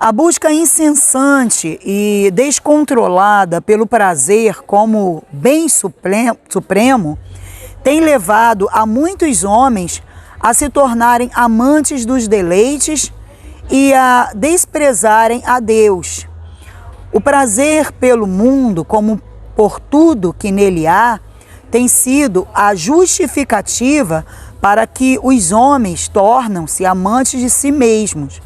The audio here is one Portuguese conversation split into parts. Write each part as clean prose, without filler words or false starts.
A busca incessante e descontrolada pelo prazer como bem supremo tem levado a muitos homens a se tornarem amantes dos deleites e a desprezarem a Deus. O prazer pelo mundo, como por tudo que nele há, tem sido a justificativa para que os homens tornam-se amantes de si mesmos,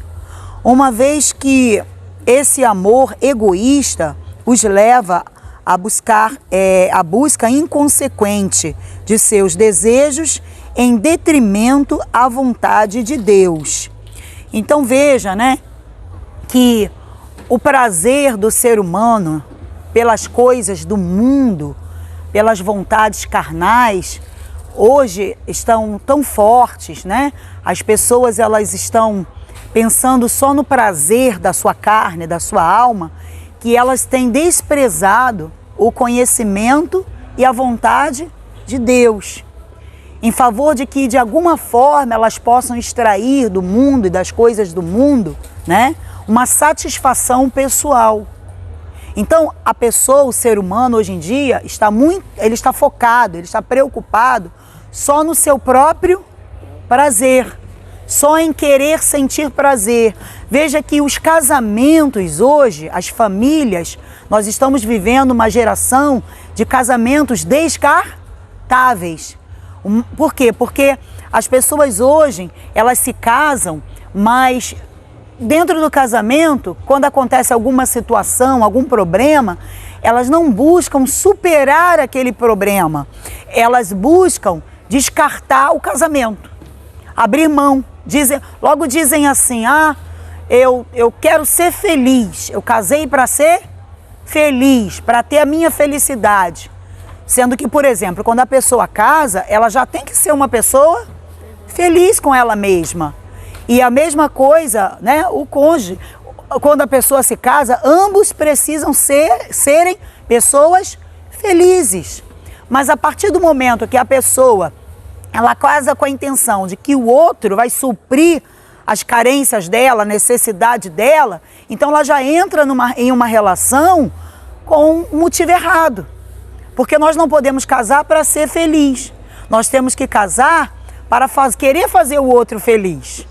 uma vez que esse amor egoísta os leva a buscar a busca inconsequente de seus desejos em detrimento à vontade de Deus. Então veja, né, que o prazer do ser humano pelas coisas do mundo, pelas vontades carnais, hoje estão tão fortes, né? As pessoas elas estão pensando só no prazer da sua carne, da sua alma, que elas têm desprezado o conhecimento e a vontade de Deus, em favor de que de alguma forma elas possam extrair do mundo e das coisas do mundo, né, uma satisfação pessoal. Então a pessoa, o ser humano hoje em dia ele está focado, ele está preocupado só no seu próprio prazer, só em querer sentir prazer. Veja que os casamentos hoje, as famílias, nós estamos vivendo uma geração de casamentos descartáveis. Por quê? Porque as pessoas hoje, elas se casam, mas dentro do casamento, quando acontece alguma situação, algum problema, elas não buscam superar aquele problema. Elas buscam descartar o casamento, abrir mão. Logo dizem assim, eu quero ser feliz, eu casei para ser feliz, para ter a minha felicidade. Sendo que, por exemplo, quando a pessoa casa, ela já tem que ser uma pessoa feliz com ela mesma. E a mesma coisa, né, o cônjuge, quando a pessoa se casa, ambos precisam serem pessoas felizes. Mas a partir do momento que a pessoa ela casa com a intenção de que o outro vai suprir as carências dela, a necessidade dela, então ela já entra em uma relação com um motivo errado. Porque nós não podemos casar para ser feliz. Nós temos que casar para querer fazer o outro feliz.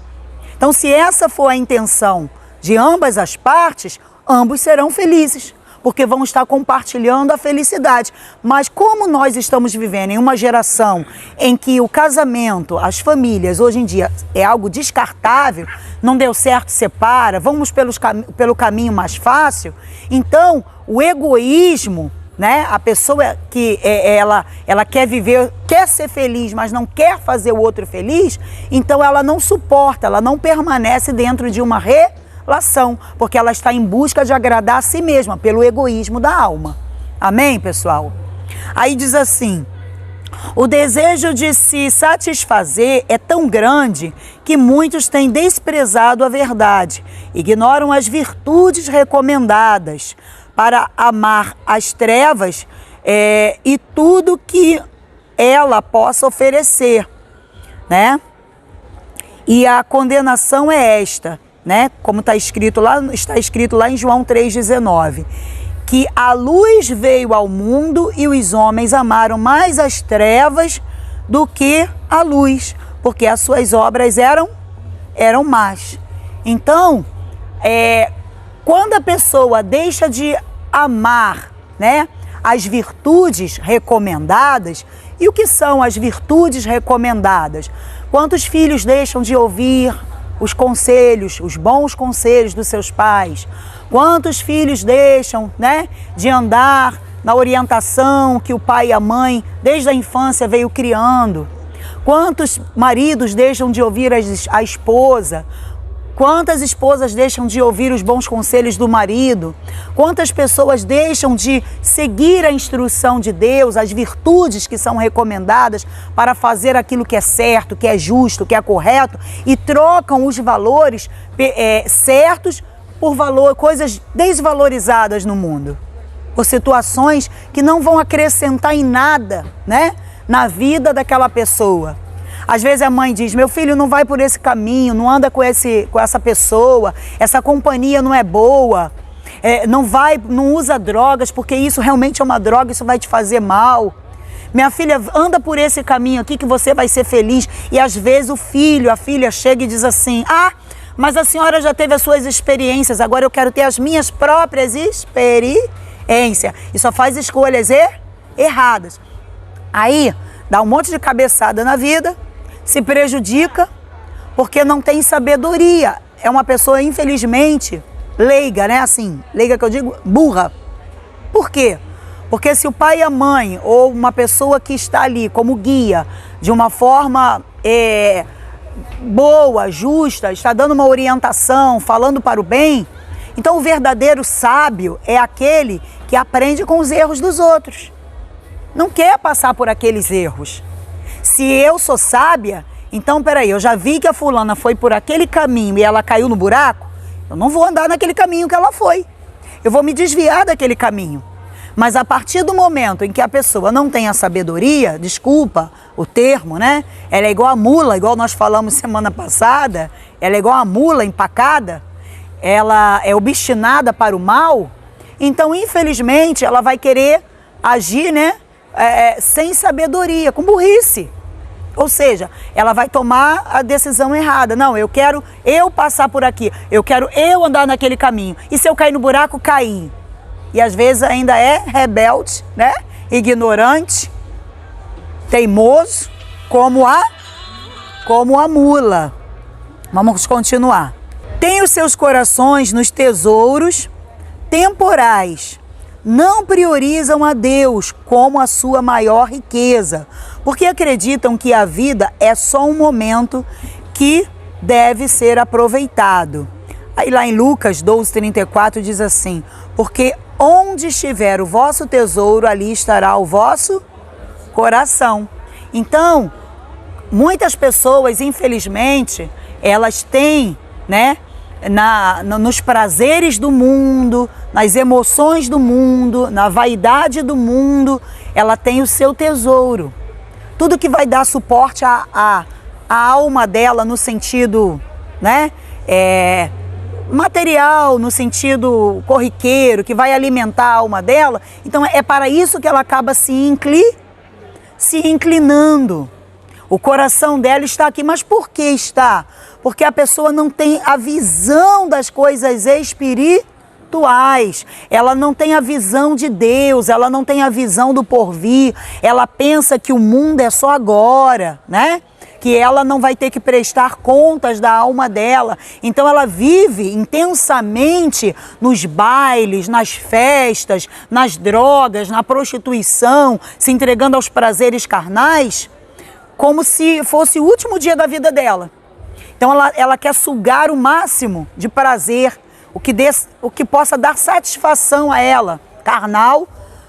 Então, se essa for a intenção de ambas as partes, ambos serão felizes, porque vão estar compartilhando a felicidade. Mas como nós estamos vivendo em uma geração em que o casamento, as famílias, hoje em dia, é algo descartável, não deu certo, separa, vamos pelo caminho mais fácil, então o egoísmo, né? A pessoa que ela quer viver, quer ser feliz, mas não quer fazer o outro feliz, então ela não suporta, ela não permanece dentro de uma relação, porque ela está em busca de agradar a si mesma, pelo egoísmo da alma. Amém, pessoal? Aí diz assim, o desejo de se satisfazer é tão grande que muitos têm desprezado a verdade, ignoram as virtudes recomendadas para amar as trevas e tudo que ela possa oferecer, né? E a condenação é esta, né? Como está escrito lá em João 3,19, que a luz veio ao mundo e os homens amaram mais as trevas do que a luz, porque as suas obras eram más. Então, quando a pessoa deixa de amar, né, as virtudes recomendadas, e o que são as virtudes recomendadas? Quantos filhos deixam de ouvir os conselhos, os bons conselhos dos seus pais? Quantos filhos deixam, né, de andar na orientação que o pai e a mãe, desde a infância, veio criando? Quantos maridos deixam de ouvir a esposa? Quantas esposas deixam de ouvir os bons conselhos do marido? Quantas pessoas deixam de seguir a instrução de Deus, as virtudes que são recomendadas para fazer aquilo que é certo, que é justo, que é correto, e trocam os valores certos por coisas desvalorizadas no mundo, por situações que não vão acrescentar em nada, né, na vida daquela pessoa. Às vezes a mãe diz, meu filho, não vai por esse caminho, não anda com essa pessoa, essa companhia não é boa, não usa drogas, porque isso realmente é uma droga, isso vai te fazer mal. Minha filha, anda por esse caminho aqui que você vai ser feliz. E às vezes o filho, a filha chega e diz assim, mas a senhora já teve as suas experiências, agora eu quero ter as minhas próprias experiências. E só faz escolhas erradas. Aí, dá um monte de cabeçada na vida, se prejudica, porque não tem sabedoria. É uma pessoa, infelizmente, leiga, né? Assim, leiga que eu digo, burra. Por quê? Porque se o pai e a mãe, ou uma pessoa que está ali como guia, de uma forma boa, justa, está dando uma orientação, falando para o bem, então o verdadeiro sábio é aquele que aprende com os erros dos outros. Não quer passar por aqueles erros. Se eu sou sábia, então peraí, eu já vi que a fulana foi por aquele caminho e ela caiu no buraco, eu não vou andar naquele caminho que ela foi. Eu vou me desviar daquele caminho. Mas a partir do momento em que a pessoa não tem a sabedoria, desculpa o termo, né? Ela é igual a mula, igual nós falamos semana passada, ela é igual a mula empacada, ela é obstinada para o mal, então infelizmente ela vai querer agir, né? Sem sabedoria, com burrice. Ou seja, ela vai tomar a decisão errada. Não, eu quero eu passar por aqui, eu quero eu andar naquele caminho. E se eu cair no buraco, cair. E às vezes ainda é rebelde, né? Ignorante, teimoso, como a mula. Vamos continuar. Tem os seus corações nos tesouros temporais. Não priorizam a Deus como a sua maior riqueza, porque acreditam que a vida é só um momento que deve ser aproveitado. Aí lá em Lucas 12:34 diz assim, porque onde estiver o vosso tesouro, ali estará o vosso coração. Então, muitas pessoas, infelizmente, elas têm, né, nos prazeres do mundo, nas emoções do mundo, na vaidade do mundo, ela tem o seu tesouro. Tudo que vai dar suporte à alma dela no sentido, né, material, no sentido corriqueiro, que vai alimentar a alma dela, então é para isso que ela acaba se inclinando. O coração dela está aqui, mas por que está? Porque a pessoa não tem a visão das coisas espirituais, ela não tem a visão de Deus, ela não tem a visão do porvir, ela pensa que o mundo é só agora, né? Que ela não vai ter que prestar contas da alma dela. Então ela vive intensamente nos bailes, nas festas, nas drogas, na prostituição, se entregando aos prazeres carnais, como se fosse o último dia da vida dela. Então ela quer sugar o máximo de prazer, o que possa dar satisfação a ela, carnal,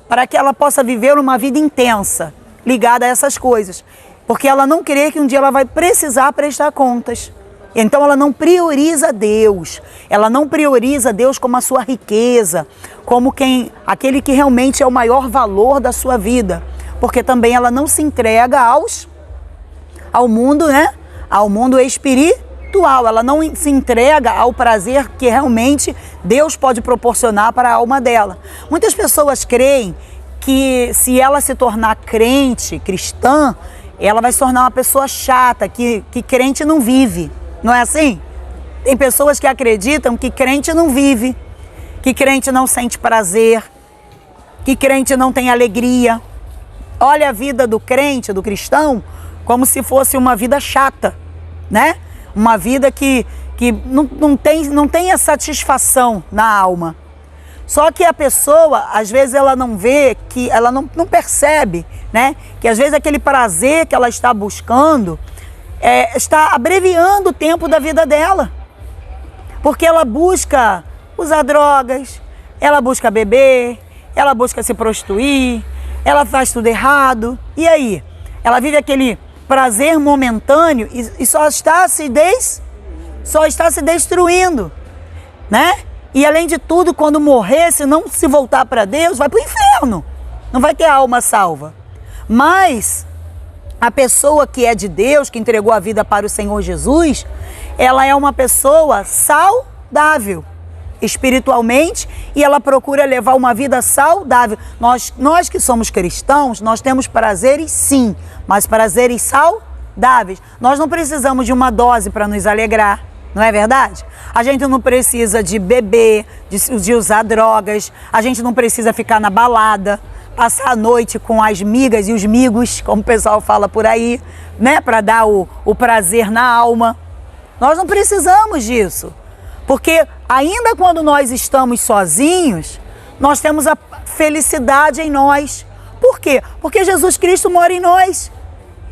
para que ela possa viver uma vida intensa, ligada a essas coisas. Porque ela não crê que um dia ela vai precisar prestar contas. Então ela não prioriza Deus. Ela não prioriza Deus como a sua riqueza, como aquele que realmente é o maior valor da sua vida. Porque também ela não se entrega ao mundo, né? Ao mundo espiritual. Ela não se entrega ao prazer que realmente Deus pode proporcionar para a alma dela. Muitas pessoas creem que se ela se tornar crente, cristã, ela vai se tornar uma pessoa chata, que crente não vive. Não é assim? Tem pessoas que acreditam que crente não vive, que crente não sente prazer, que crente não tem alegria. Olha a vida do crente, do cristão, como se fosse uma vida chata, né? Uma vida que não tem a satisfação na alma. Só que a pessoa, às vezes, ela não vê, que ela não percebe, né? Que às vezes aquele prazer que ela está buscando está abreviando o tempo da vida dela. Porque ela busca usar drogas, ela busca beber, ela busca se prostituir, ela faz tudo errado. E aí? Ela vive aquele prazer momentâneo e só está se destruindo, né? E além de tudo, quando morrer, se não se voltar para Deus, vai para o inferno. Não vai ter alma salva. Mas A pessoa que é de Deus, que entregou a vida para o Senhor Jesus, ela é uma pessoa saudável espiritualmente e ela procura levar uma vida saudável. Nós que somos cristãos, nós temos prazeres sim, mas prazeres saudáveis. Nós não precisamos de uma dose para nos alegrar, não é verdade? A gente não precisa de beber, de usar drogas, a gente não precisa ficar na balada, passar a noite com as migas e os migos, como o pessoal fala por aí, né? Para dar o prazer na alma. Nós não precisamos disso. Porque ainda quando nós estamos sozinhos, nós temos a felicidade em nós. Por quê? Porque Jesus Cristo mora em nós.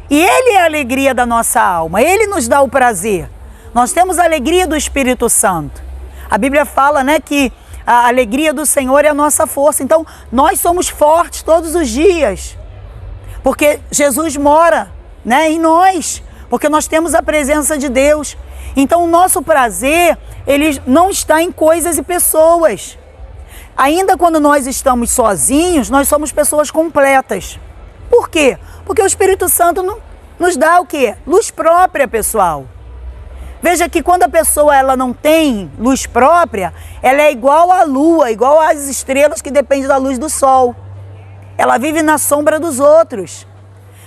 E Ele é a alegria da nossa alma. Ele nos dá o prazer. Nós temos a alegria do Espírito Santo. A Bíblia fala, né, que a alegria do Senhor é a nossa força. Então, nós somos fortes todos os dias. Porque Jesus mora, né, em nós. Porque nós temos a presença de Deus. Então, o nosso prazer, ele não está em coisas e pessoas. Ainda quando nós estamos sozinhos, nós somos pessoas completas. Por quê? Porque o Espírito Santo nos dá o quê? Luz própria, pessoal. Veja que quando a pessoa ela não tem luz própria, ela é igual à lua, igual às estrelas que dependem da luz do sol. Ela vive na sombra dos outros.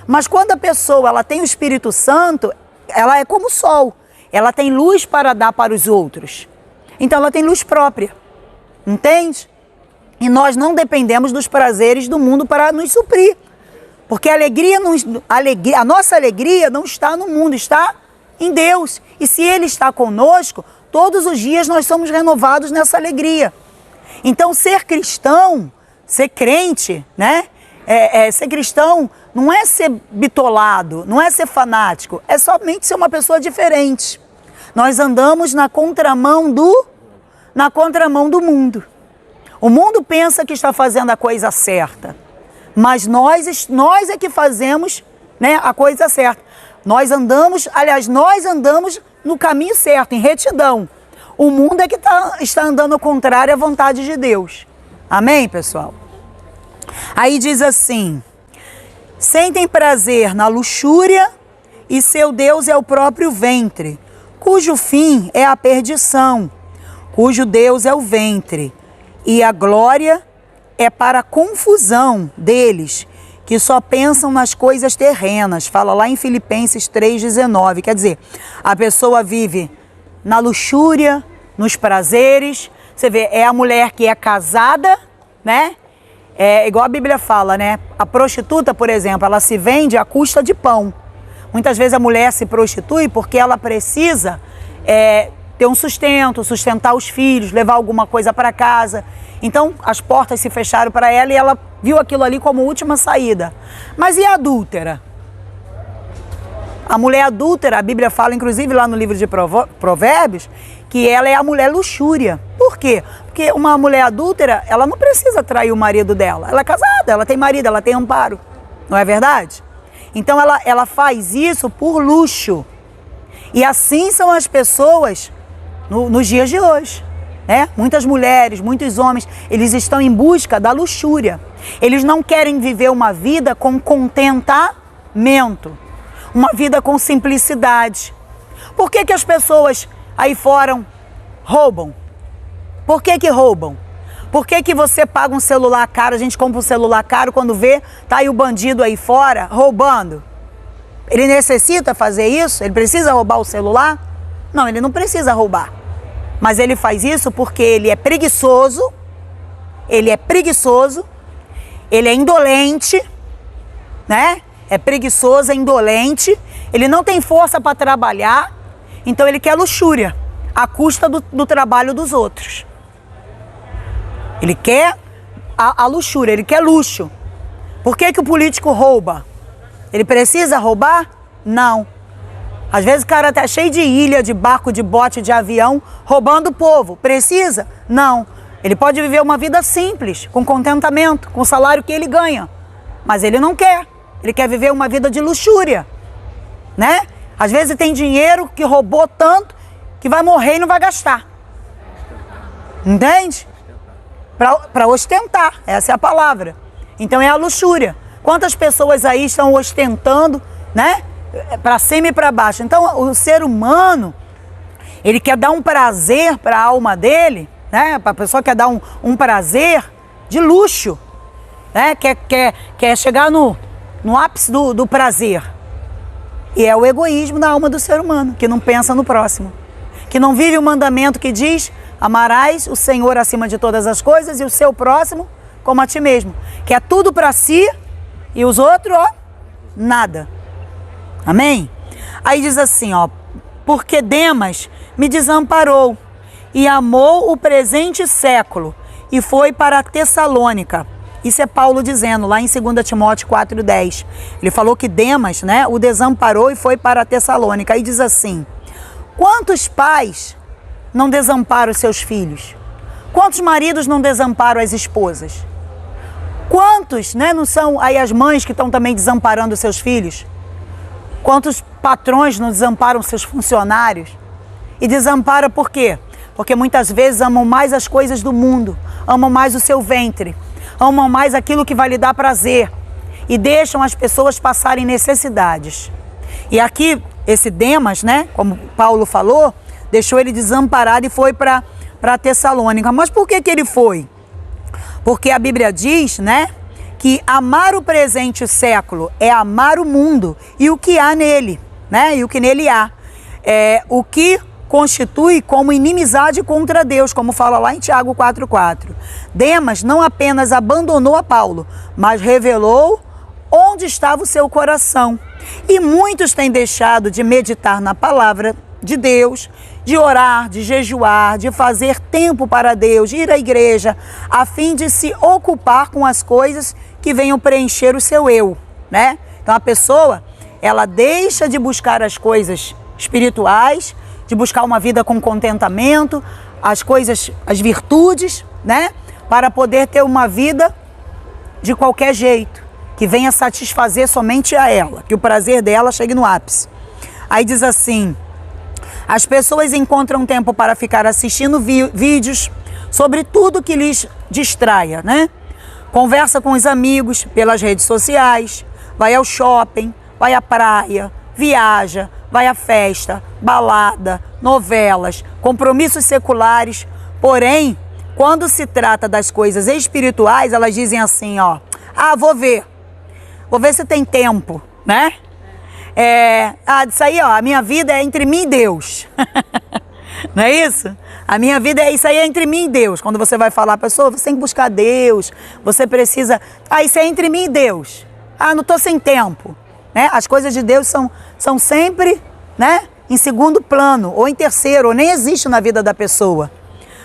Mas quando a pessoa ela tem o Espírito Santo, ela é como o sol. Ela tem luz para dar para os outros. Então ela tem luz própria. Entende? E nós não dependemos dos prazeres do mundo para nos suprir. Porque a nossa alegria não está no mundo, está em Deus. E se Ele está conosco, todos os dias nós somos renovados nessa alegria. Então ser cristão, ser crente, né? Ser cristão não é ser bitolado, não é ser fanático, é somente ser uma pessoa diferente. Nós andamos na contramão do mundo. O mundo pensa que está fazendo a coisa certa, mas nós é que fazemos, né, a coisa certa. Nós andamos no caminho certo, em retidão. O mundo é que está andando ao contrário à vontade de Deus. Amém, pessoal? Aí diz assim: sentem prazer na luxúria e seu Deus é o próprio ventre, cujo fim é a perdição, cujo Deus é o ventre, e a glória é para a confusão deles, que só pensam nas coisas terrenas. Fala lá em Filipenses 3,19. Quer dizer, a pessoa vive na luxúria, nos prazeres. Você vê, é a mulher que é casada, né? É igual a Bíblia fala, né? A prostituta, por exemplo, ela se vende à custa de pão. Muitas vezes a mulher se prostitui porque ela precisa ter um sustento, sustentar os filhos, levar alguma coisa para casa. Então, as portas se fecharam para ela e ela viu aquilo ali como última saída. Mas e a adúltera? A mulher adúltera, a Bíblia fala, inclusive lá no livro de Provérbios, que ela é a mulher luxúria. Por quê? Porque uma mulher adúltera, ela não precisa trair o marido dela. Ela é casada, ela tem marido, ela tem amparo. Não é verdade? Então, ela faz isso por luxo. E assim são as pessoas nos dias de hoje. Né? Muitas mulheres, muitos homens, eles estão em busca da luxúria. Eles não querem viver uma vida com contentamento, uma vida com simplicidade. Por que as pessoas aí fora roubam? Por que roubam? Por que você paga um celular caro, a gente compra um celular caro, quando vê, tá aí o bandido aí fora roubando? Ele necessita fazer isso? Ele precisa roubar o celular? Não, ele não precisa roubar. Mas ele faz isso porque ele é preguiçoso, ele é indolente, né? É preguiçoso, é indolente, ele não tem força para trabalhar, então ele quer luxúria, à custa do trabalho dos outros. Ele quer a luxúria, ele quer luxo. Por que o político rouba? Ele precisa roubar? Não. Às vezes o cara tá cheio de ilha, de barco, de bote, de avião, roubando o povo. Precisa? Não. Ele pode viver uma vida simples, com contentamento, com o salário que ele ganha. Mas ele não quer. Ele quer viver uma vida de luxúria, né? Às vezes tem dinheiro que roubou tanto que vai morrer e não vai gastar. Entende? Para ostentar, essa é a palavra. Então é a luxúria. Quantas pessoas aí estão ostentando né? Para cima e para baixo. Então, o ser humano, ele quer dar um prazer para a alma dele, né? A pessoa quer dar um prazer de luxo, né? Quer chegar no ápice do prazer. E é o egoísmo da alma do ser humano, que não pensa no próximo. Que não vive o mandamento que diz: amarás o Senhor acima de todas as coisas e o seu próximo como a ti mesmo. Que é tudo para si e os outros, ó, nada. Amém? Aí diz assim, ó: porque Demas me desamparou e amou o presente século e foi para Tessalônica. Isso é Paulo dizendo lá em 2 Timóteo 4,10. Ele falou que Demas, né, o desamparou e foi para Tessalônica. Aí diz assim: quantos pais não desamparam os seus filhos? Quantos maridos não desamparam as esposas? Quantos, né, não são aí as mães que estão também desamparando os seus filhos? Quantos patrões não desamparam seus funcionários? E desamparam por quê? Porque muitas vezes amam mais as coisas do mundo, amam mais o seu ventre, amam mais aquilo que vai lhe dar prazer e deixam as pessoas passarem necessidades. E aqui, esse Demas, né, como Paulo falou, deixou ele desamparado e foi para Tessalônica. Mas por que ele foi? Porque a Bíblia diz, né, que amar o presente século é amar o mundo e o que há nele, né, e o que nele há. É o que constitui como inimizade contra Deus, como fala lá em Tiago 4,4. Demas não apenas abandonou a Paulo, mas revelou onde estava o seu coração. E muitos têm deixado de meditar na palavra de Deus, de orar, de jejuar, de fazer tempo para Deus, de ir à igreja, a fim de se ocupar com as coisas que venham preencher o seu eu, né? Então a pessoa, ela deixa de buscar as coisas espirituais, de buscar uma vida com contentamento, as coisas, as virtudes, né? Para poder ter uma vida de qualquer jeito, que venha satisfazer somente a ela, que o prazer dela chegue no ápice. Aí diz assim: as pessoas encontram tempo para ficar assistindo vídeos sobre tudo que lhes distraia, né? Conversa com os amigos pelas redes sociais, vai ao shopping, vai à praia, viaja, vai à festa, balada, novelas, compromissos seculares. Porém, quando se trata das coisas espirituais, elas dizem assim, ó: vou ver se tem tempo, né? Isso aí, ó, a minha vida é entre mim e Deus. Não é isso? A minha vida é isso aí, é entre mim e Deus. Quando você vai falar, pessoa, você tem que buscar Deus, você precisa... isso é entre mim e Deus. Não estou sem tempo. Né? As coisas de Deus são sempre, né, em segundo plano, ou em terceiro, ou nem existe na vida da pessoa.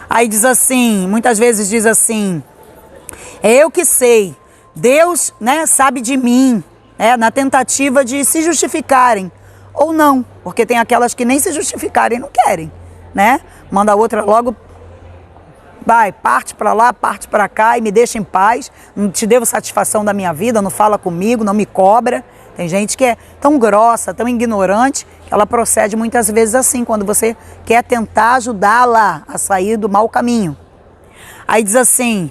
Aí diz assim, muitas vezes diz assim: é eu que sei, Deus, né, sabe de mim, na tentativa de se justificarem, ou não, porque tem aquelas que nem se justificarem não querem, né? Manda a outra logo, parte para lá, parte para cá e me deixa em paz, não te devo satisfação da minha vida, não fala comigo, não me cobra. Tem gente que é tão grossa, tão ignorante, que ela procede muitas vezes assim, quando você quer tentar ajudá-la a sair do mau caminho. Aí diz assim,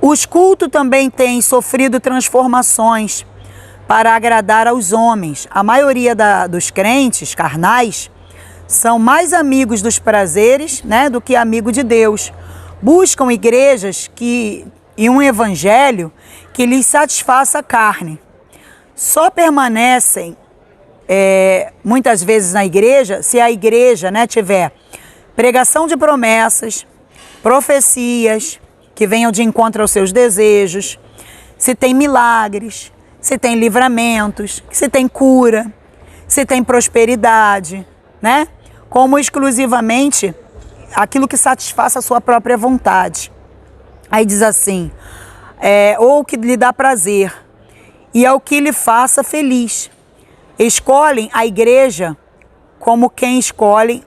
os cultos também têm sofrido transformações para agradar aos homens. A maioria dos crentes carnais são mais amigos dos prazeres, né, do que amigo de Deus. Buscam igrejas e um evangelho que lhes satisfaça a carne. Só permanecem muitas vezes na igreja se a igreja, né, tiver pregação de promessas, profecias que venham de encontro aos seus desejos, se tem milagres, se tem livramentos, se tem cura, se tem prosperidade, né? Como exclusivamente aquilo que satisfaça a sua própria vontade. Aí diz assim, ou que lhe dá prazer, e é o que lhe faça feliz. Escolhem a igreja como quem escolhe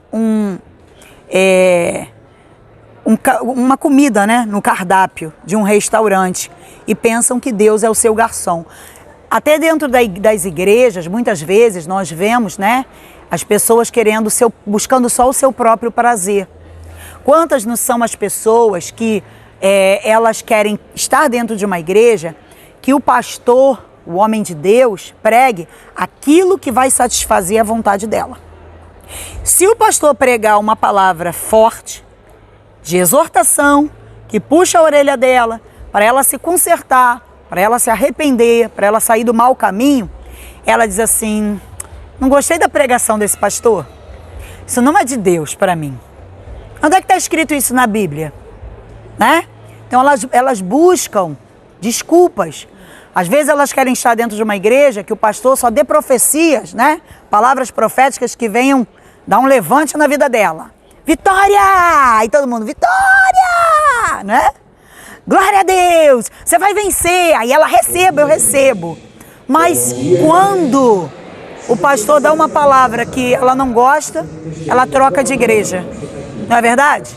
uma comida, né, no cardápio de um restaurante, e pensam que Deus é o seu garçom. Até dentro das igrejas, muitas vezes nós vemos, né, as pessoas buscando só o seu próprio prazer. Quantas não são as pessoas que elas querem estar dentro de uma igreja que o pastor o homem de Deus, pregue aquilo que vai satisfazer a vontade dela. Se o pastor pregar uma palavra forte, de exortação, que puxa a orelha dela, para ela se consertar, para ela se arrepender, para ela sair do mau caminho, ela diz assim: não gostei da pregação desse pastor, isso não é de Deus para mim. Onde é que está escrito isso na Bíblia? Né? Então elas buscam desculpas. Às vezes elas querem estar dentro de uma igreja que o pastor só dê profecias, né? Palavras proféticas que venham dar um levante na vida dela. Vitória! E todo mundo, vitória! Né? Glória a Deus! Você vai vencer! Aí ela recebe, eu recebo. Mas quando o pastor dá uma palavra que ela não gosta, ela troca de igreja. Não é verdade?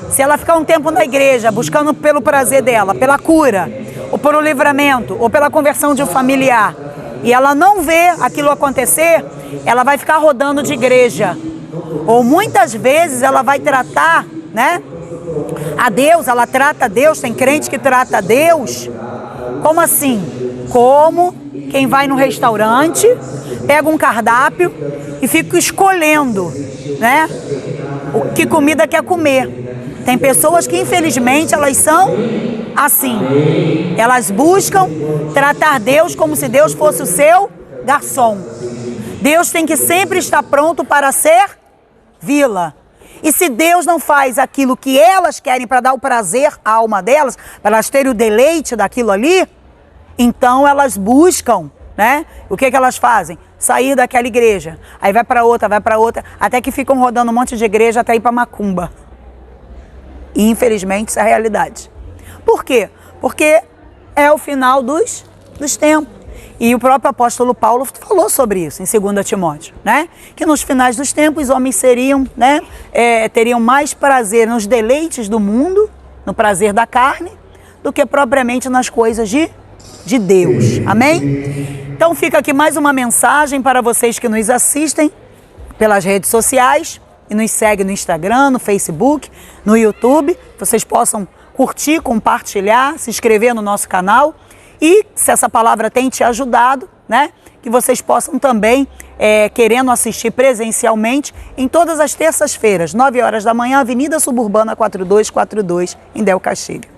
Se ela ficar um tempo na igreja, buscando pelo prazer dela, pela cura, ou pelo livramento, ou pela conversão de um familiar, e ela não vê aquilo acontecer, ela vai ficar rodando de igreja. Ou muitas vezes ela vai tratar, né, a Deus, ela trata a Deus, tem crente que trata a Deus, como assim? Como quem vai no restaurante, pega um cardápio e fica escolhendo, né, o que comida quer comer. Tem pessoas que infelizmente elas são assim. Elas buscam tratar Deus como se Deus fosse o seu garçom. Deus tem que sempre estar pronto para servi-la. E se Deus não faz aquilo que elas querem para dar o prazer à alma delas, para elas terem o deleite daquilo ali, então elas buscam, né? O que elas fazem? Sair daquela igreja. Aí vai para outra, até que ficam rodando um monte de igreja até ir para macumba. E infelizmente isso é a realidade. Por quê? Porque é o final dos tempos. E o próprio apóstolo Paulo falou sobre isso em 2 Timóteo, né? Que nos finais dos tempos os homens seriam, né, teriam mais prazer nos deleites do mundo, no prazer da carne, do que propriamente nas coisas de Deus. Amém? Então fica aqui mais uma mensagem para vocês que nos assistem pelas redes sociais e nos seguem no Instagram, no Facebook, no YouTube. Vocês possam curtir, compartilhar, se inscrever no nosso canal. E se essa palavra tem te ajudado, né, que vocês possam também, querendo assistir presencialmente, em todas as terças-feiras, 9 horas da manhã, Avenida Suburbana 4242, em Del Castilho.